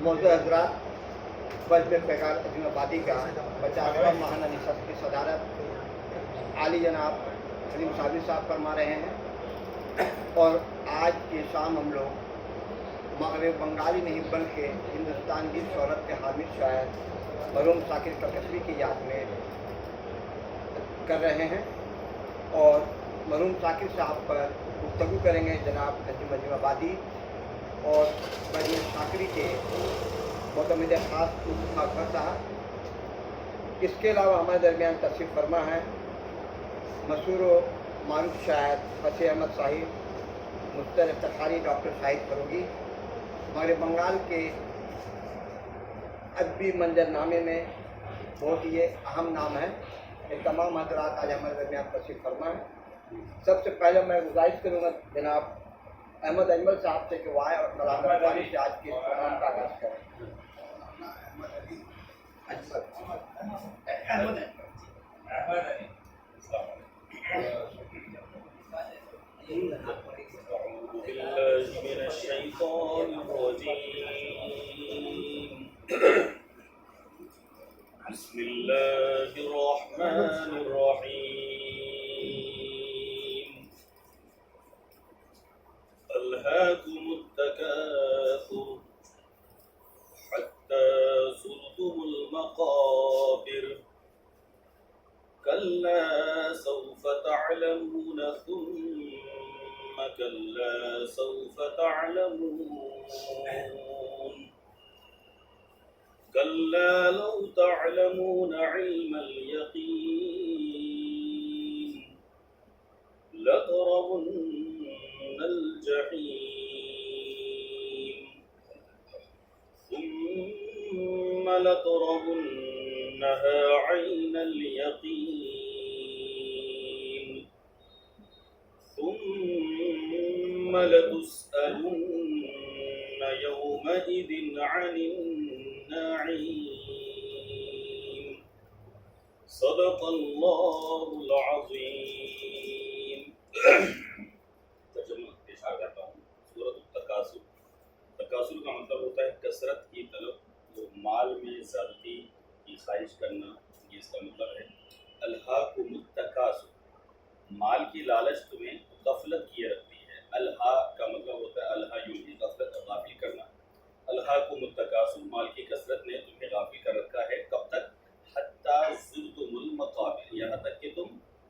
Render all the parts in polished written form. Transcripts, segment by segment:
मौजूद हजरात, वज़्र फ़ैकार अज़ीमाबादी का 50वां माहाना नशस्त की सदारत आली जनाब सलीम साबिर साहब फरमा रहे हैं। और आज की शाम हम लोग मग़रिब बंगाली नहीं बल्कि हिंदुस्तान की शोहरत के हामिद शायर मरहूम साकिर कलकसबी की याद में कर रहे हैं और मरहूम साकिर साहब पर गुफ्तगू करेंगे जनाब नजीम अज़ीमाबादी और मरहूम शाकिरी के मोतमिद ख़ास अकबर साहब। इसके अलावा हमारे दरमियान तशरीफ़ फरमा है मशहूर व मारूफ शायर फतेह अहमद साहिब, मुस्तर इफ्तिखारी डॉक्टर शाहिद फरोगी। हमारे बंगाल के अदबी मंजरनामे में बहुत ही अहम नाम है। ये तमाम हज़रात आज हमारे दरमियान तशरीफ़ फरमा है। सबसे पहले मैं गुजारिश करूँगा जनाब अहमद अजमल साहब से कि वाह और कलाम से आज के प्रोग्राम का आगाज़ करें। अल्हाकुमुत्तकासुर हत्ता ज़ुरतुमुल मक़ाबिर कल्ला सौफ तअलमून सुम्मा कल्ला सौफ तअलमून कल्ला लौ तअलमून इल्मल यक़ीन लतरवुन्नल जहीम सुम्मा लतरवुन्नहा ऐनल यक़ीन सुम्मा लतुस्अलुन्न यौमइज़िन अनिन नईम सदक़ल्लाहुल अज़ीम। तर्जुमा पेश करता हूँ। सूरत तकासुर। तकासुर का मतलब होता है कसरत की तलब, वो माल में ज़्यादती की ख्वाहिश करना, ये इसका मतलब है। अल्हाकुमुत तकासुर, माल की लालच तुम्हें गफलत किए रखती है। अल्हा का मतलब होता है अल्हा युल्ही, गफलत, गाफिल करना। अल्हाकुमुत तकासुर, माल की कसरत ने तुम्हें गाफिल कर रखा है। कब तक? हत्ता ज़ुरतुमुल मक़ाबिर, यहाँ तक कि तुम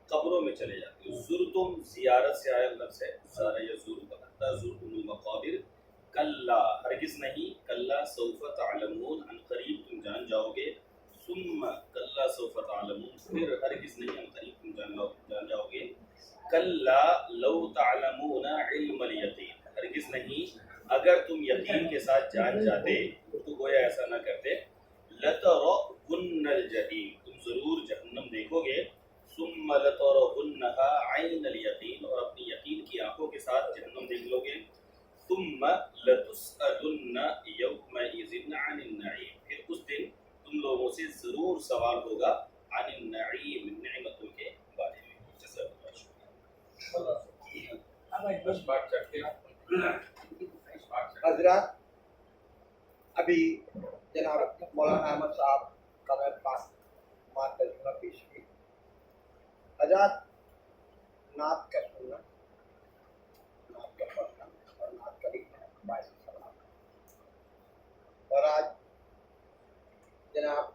कब्रों में चले जाते हो। ज़ुरतुम ज़ियारत से आया लफ्ज़ है, ज़ारा यज़ूरु, हत्ता ज़ुरतुमुल मक़ाबिर। कल्ला, हरगिज़ नहीं, कल्ला सौफ़ तअलमून, अनक़रीब तुम जान जाओगे। सुम्मा कल्ला सौफ़ तअलमून, फिर हरगिज़ नहीं, अनक़रीब तुम जान जाओगे। कल्ला लौ तअलमून इल्मल यक़ीन, हरगिज़ नहीं, अगर तुम यकीन के साथ जान जाते तो गोया ऐसा ना करते। लतरवुन्नल जहीम, तुम ज़रूर जहन्नम देखोगे। सुम्मा लतरवुन्नहा ऐनल यक़ीन, और अपनी यकीन की आंखों के साथ जहन्नम देख लोगे। सुम्मा लतुस्अलुन्न यौमइज़िन अनिन नईम, फिर उस दिन तुम लोगों से ज़रूर सवाल होगा अनिन नईम, नेमतों के बारे में। हजरात, अभी जनाब मौलाना अहमद साहब का तर्जुमा पेश की। हजरात, नात का सुनना, नात का पढ़ना और नात का लिखना बाइस सवाब है। और आज जनाब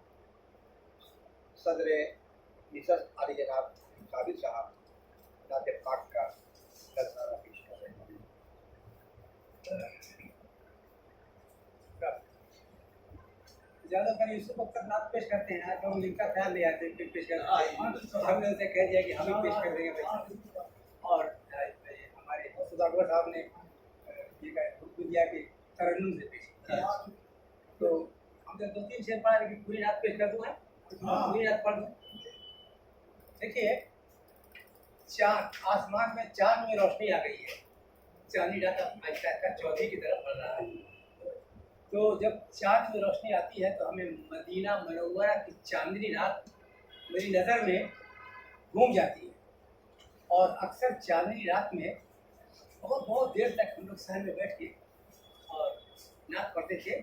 सदर निशस्त आली जनाब साबिर साहब नात पाक का नज़ारा पेश कर रहे हैं। ज़्यादातर यूसुफ अख्तर नात पेश करते हैं, आज हम लिखा ख्याल ले आते हैं पेश करते हैं, तो हमने उनसे कह दिया कि हम ही पेश कर देंगे भाई। और हमारे मसूद अकबर साहब ने ये हुक्म दिया कि तरन्नुम से पेश किया। तो हमने 2-3 शेर पढ़ा, लेकिन पूरी नात पेश कर दूँगा, पूरी नात पढ़ दूँ। देखिए, चाँद, आसमान में चाँद में रोशनी आ गई है, चांदनी रात का चौधरी की तरफ बढ़ रहा है। तो जब चाँद में रोशनी आती है तो हमें मदीना मनव्वरा की चांदनी रात मेरी नज़र में घूम जाती है। और अक्सर चांदनी रात में बहुत बहुत देर तक हम लोग शहर में बैठ के और नात पढ़ते थे।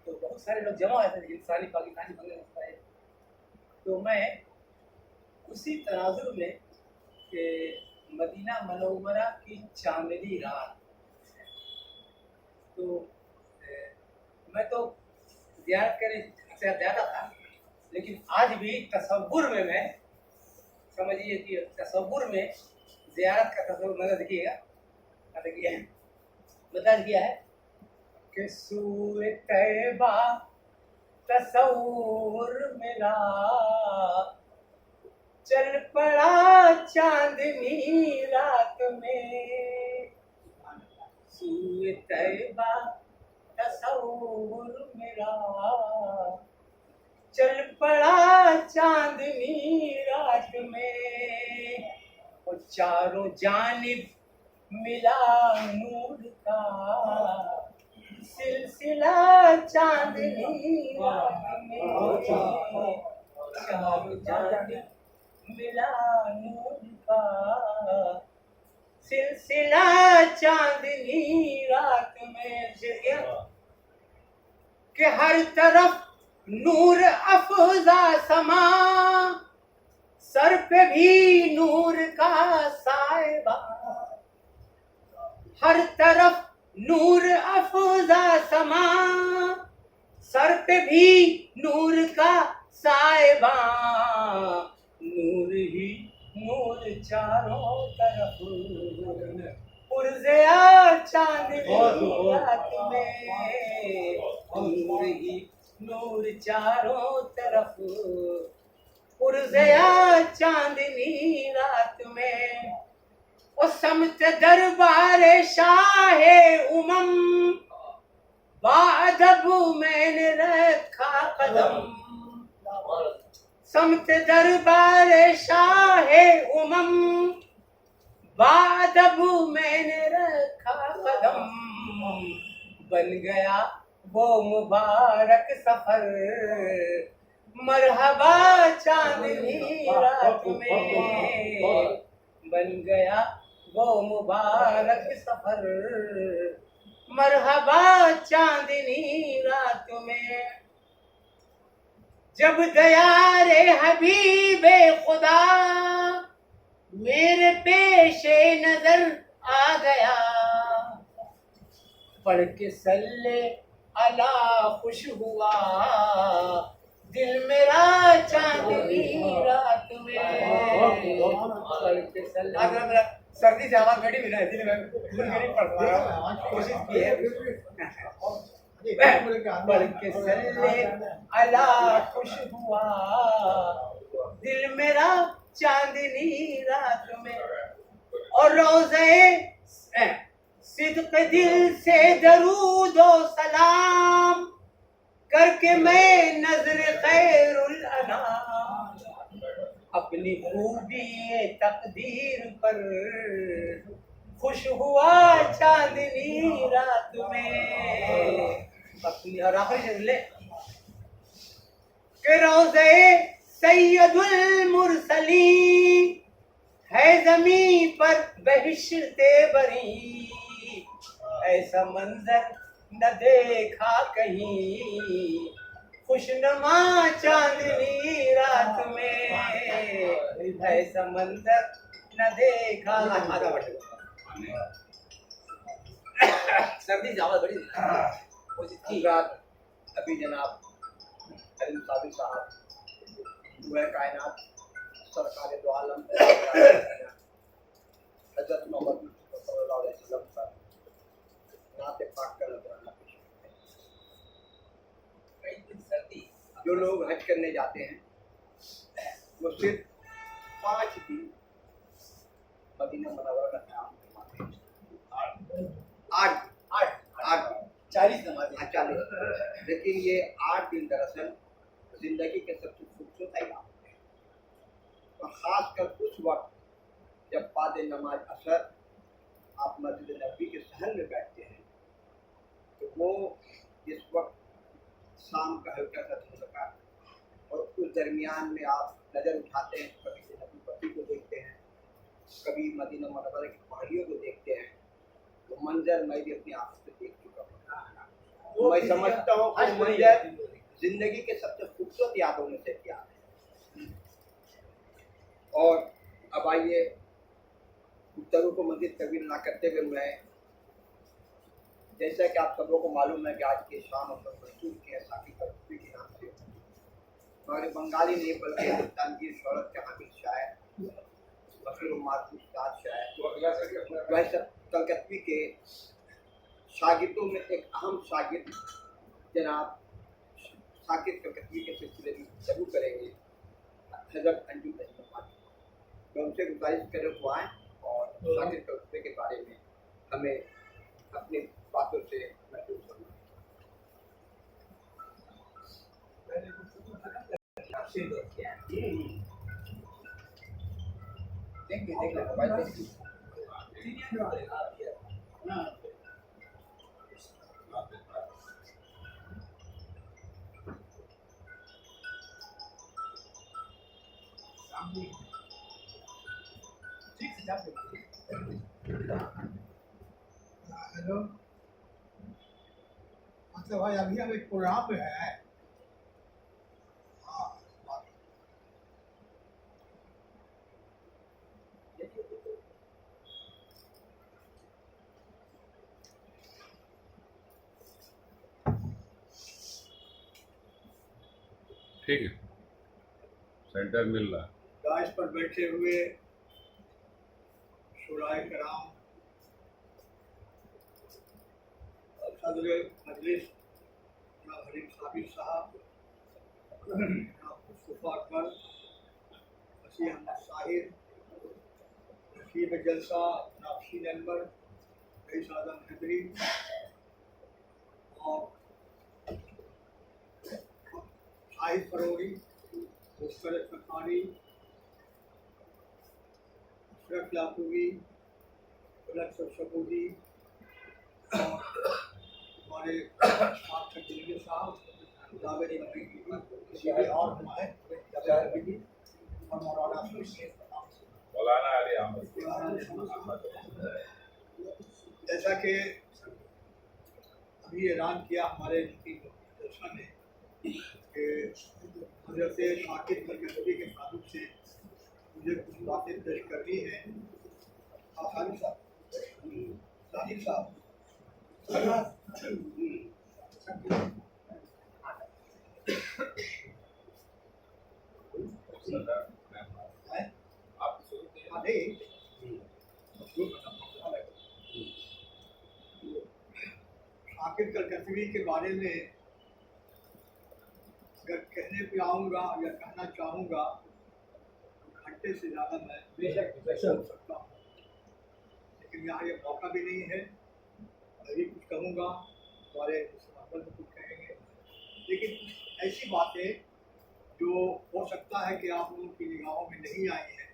तो बहुत सारे लोग जमा हुए थे, हिंदुस्तानी पाकिस्तानी बांग्लादेशी। तो मैं उसी तनाजुर में कि मदीना मनव्वरा की चांदनी रात, तो मैं तो ज़ियारत करने से ज़्यादा था, लेकिन आज भी तसव्वुर में मैं, समझिए कि तसव्वुर में ज़ियारत का तसव्वुर मदद देखिएगा, बता दिया है कि सूए तैबा तसव्वुर मेरा चल पड़ा चांदनी रात में, सूए तैबा तसव्वुर मेरा चल पड़ा चांदनी रात में, और चारों जानिब मिला नूर का सिलसिला चांदनी रात में, चारों जानिब मिला नूर का सिलसिला चांदनी रात में, कि हर तरफ नूर अफजा समा, सर पे भी नूर का साहिबा, हर तरफ नूर अफजा समा, सर पे भी नूर का साहिबा, नूर ही नूर चारों तरफ, पुरज़िया चांदनी रात में, नूर ही नूर चारों तरफ, पुरज़िया चांदनी रात में, ओ समत दरबार शाहे उमम, बाअदब मैंने रखा कदम, समत दरबार शाहे उमम, बाअदब मैंने रखा कदम, बन गया वो मुबारक सफर, मरहबा चांदनी रात में, बन गया वो मुबारक सफर, मरहबा चांदनी रात में, जब दयारे हबीबे खुदा मेरे पेशे नजर आ गया, पढ़ के सल्ले अला खुश हुआ दिल मेरा चांदनी रात में, पढ़ के सल्ले, सर्दी से आवाज बैठी भी ना, इसलिए मैं खुल के नहीं पढ़ पा रहा हूँ, कोशिश की है, पढ़ के सल्ले अला खुश हुआ दिल मेरा चांदनी रात में, और रोज़े सिद्क दिल से दरूदो सलाम करके मैं नजर खैरुल अनाम, अपनी खूबी तकदीर पर खुश हुआ चांदनी रात में, अपनी और आखिरी ले के रोज़े सैयदुल मुरसलीन है ज़मीं पर बहिश्ते बरी, ऐसा मंजर न देखा कहीं खुशनुमा चांदनी रात में, ऐसा मंजर न देखा। सर्दी ज्यादा बड़ी रात अभी जनाब हलीम साबिर साहब हुए कायनात सरकार दो आलम हजरत मोहम्मद सल्लल्लाहु अलैहि वसल्लम पर नाते पाक का नजराना पेश करते हैं। जो लोग हज करने जाते हैं वो सिर्फ 5 दिन मदीना मुनव्वरा का क़याम करवाते हैं। 8 40 नमाज़ें 40, लेकिन ये 8 दिन दरअसल जिंदगी के सबसे खूबसूरत अय्याम हैं, और ख़ासकर उस वक्त जब बाद नमाज असर आप मस्जिद नबी के सहन में बैठते हैं, तो वो इस वक्त शाम का हल्का सा झुमका, और उस दरमियान में आप नज़र उठाते हैं, कभी नबी पति को देखते हैं, कभी मदीना मुनव्वरा की पहाड़ियों को देखते हैं, तो मंजर मैं भी अपनी आंखों से देख चुका हूँ। मैं समझता हूँ कि मंजर जिंदगी के सबसे खूबसूरत यादों में से एक याद है। और अब आइए उत्तरों को मजीद तवील ना करते हुए मैं, जैसा कि आप सबों को मालूम है कि आज की शाम हम लोग प्रस्तुत किए साकी कपूर के नाम से, मगर बंगाली नहीं बल्कि हिंदुस्तान की शौहरत के हामिल शायर बशीर उम्माद उस्ताद शायर वह सब कलकत्ती के शागिर्दों में एक अहम शागिर्द जनाब साकिब कलकत्ती के सिलसिले में शुरू करेंगे हजरत अंजुम अजमल। तो उनसे गुजारिश करें वो आएँ और साकिब कलकत्ती के बारे में हमें अपनी बातों से महसूस करना। हेलो, मतलब भाई अभी हम एक प्रोग्राम में है। हाँ, ठीक है, सेंटर मिल रहा है। दाइश पर बैठे हुए शुराए कराम, सदर मजलिस जनाब हलीम साबिर साहब, जनाब मुस्तफ़ा अकबर, वसीम अहमद साहिर, रकीब जलसा जनाब शीन अनवर, रईस आजम हैदरी और शाहिद फरोगी, मुस्कर फरखानी, अशरफ याकूबी, बुलंद शबूदी और हमारे साथ दिल्ली साहब, जावेद किसी भी और हमारे और मौलाना मौलाना अली अहमद। जैसा कि अभी ऐलान किया हमारे दर्शन ने कि हजरत शाकिब कलकत्ती के ताल्लुक से मुझे कुछ बातें पेश करनी है। साहिब साहब शाकिब कलकत्ती के बारे में अगर कहने पे आऊँगा या कहना चाहूँगा घंटे से ज़्यादा मैं बोल सकता हूँ, लेकिन यहाँ ये मौका भी नहीं है। अभी कुछ कहूँगा हमारे मुस्तकबिल में कुछ कहेंगे, लेकिन कुछ ऐसी बातें जो हो सकता है कि आप लोगों की निगाहों में नहीं आई हैं,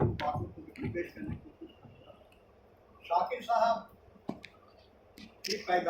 उन बातों को पेश करने की कोशिश करूँगा। शाकिब साहब की पैदा